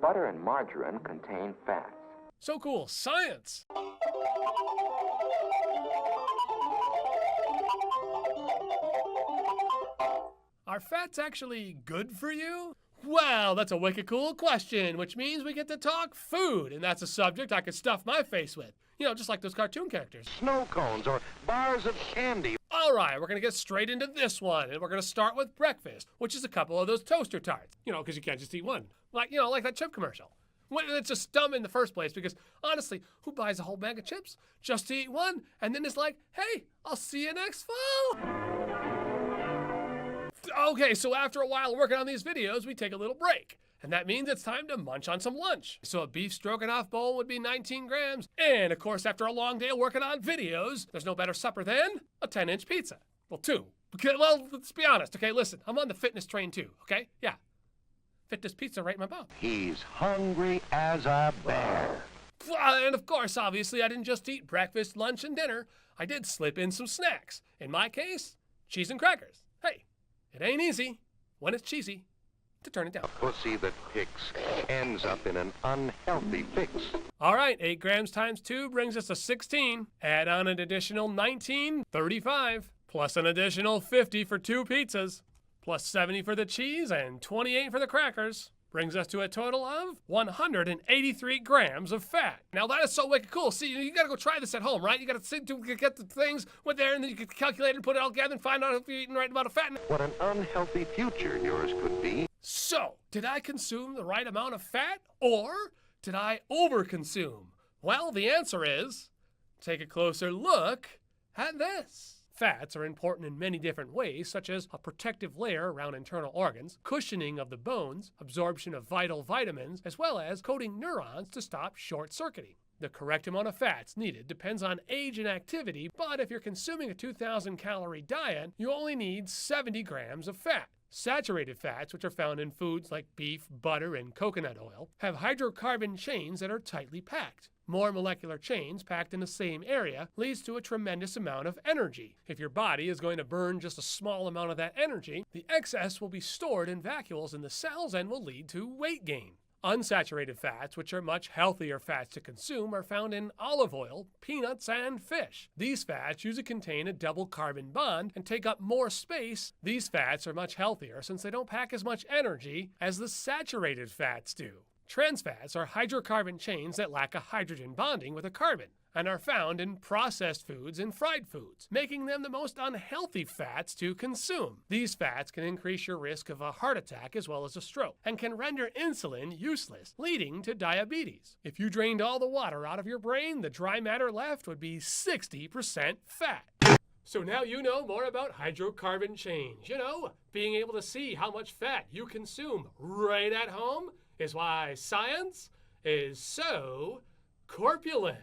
butter and margarine contain fats. So cool, science! Are fats actually good for you? Well, that's a wicked cool question, which means we get to talk food, and that's a subject I could stuff my face with. You know, just like those cartoon characters. Snow cones or bars of candy. All right, we're going to get straight into this one, and we're going to start with breakfast, which is a couple of those toaster tarts. You know, because you can't just eat one. Like that chip commercial. Well, it's just dumb in the first place, because honestly, who buys a whole bag of chips just to eat one, and then it's like, hey, I'll see you next fall? Okay, so after a while working on these videos, we take a little break. And that means it's time to munch on some lunch. So a beef stroganoff bowl would be 19 grams. And of course, after a long day working on videos, there's no better supper than a 10-inch pizza. Well, two. Okay, well, let's be honest. Okay, listen, I'm on the fitness train too, okay? Yeah. Fit this pizza right in my mouth. He's hungry as a bear. And of course, obviously, I didn't just eat breakfast, lunch, and dinner. I did slip in some snacks. In my case, cheese and crackers. Hey, it ain't easy, when it's cheesy, to turn it down. A pussy that picks ends up in an unhealthy fix. All right, 8 grams times 2 brings us to 16. Add on an additional 19, 35, plus an additional 50 for 2 pizzas, plus 70 for the cheese and 28 for the crackers. Brings us to a total of 183 grams of fat. Now that is so wicked cool. See, you gotta go try this at home, right? You gotta sit to get the things with there, and then you can calculate and put it all together and find out if you're eating the right amount of fat. What an unhealthy future yours could be. So, did I consume the right amount of fat, or did I overconsume? Well, the answer is, take a closer look at this. Fats are important in many different ways, such as a protective layer around internal organs, cushioning of the bones, absorption of vital vitamins, as well as coating neurons to stop short-circuiting. The correct amount of fats needed depends on age and activity, but if you're consuming a 2,000-calorie diet, you only need 70 grams of fat. Saturated fats, which are found in foods like beef, butter, and coconut oil, have hydrocarbon chains that are tightly packed. More molecular chains packed in the same area leads to a tremendous amount of energy. If your body is going to burn just a small amount of that energy, the excess will be stored in vacuoles in the cells and will lead to weight gain. Unsaturated fats, which are much healthier fats to consume, are found in olive oil, peanuts, and fish. These fats usually contain a double carbon bond and take up more space. These fats are much healthier since they don't pack as much energy as the saturated fats do. Trans fats are hydrocarbon chains that lack a hydrogen bonding with a carbon and are found in processed foods and fried foods, making them the most unhealthy fats to consume. These fats can increase your risk of a heart attack as well as a stroke and can render insulin useless, leading to diabetes. If you drained all the water out of your brain, the dry matter left would be 60% fat. So now you know more about hydrocarbon chains. You know, being able to see how much fat you consume right at home is why science is so corpulent.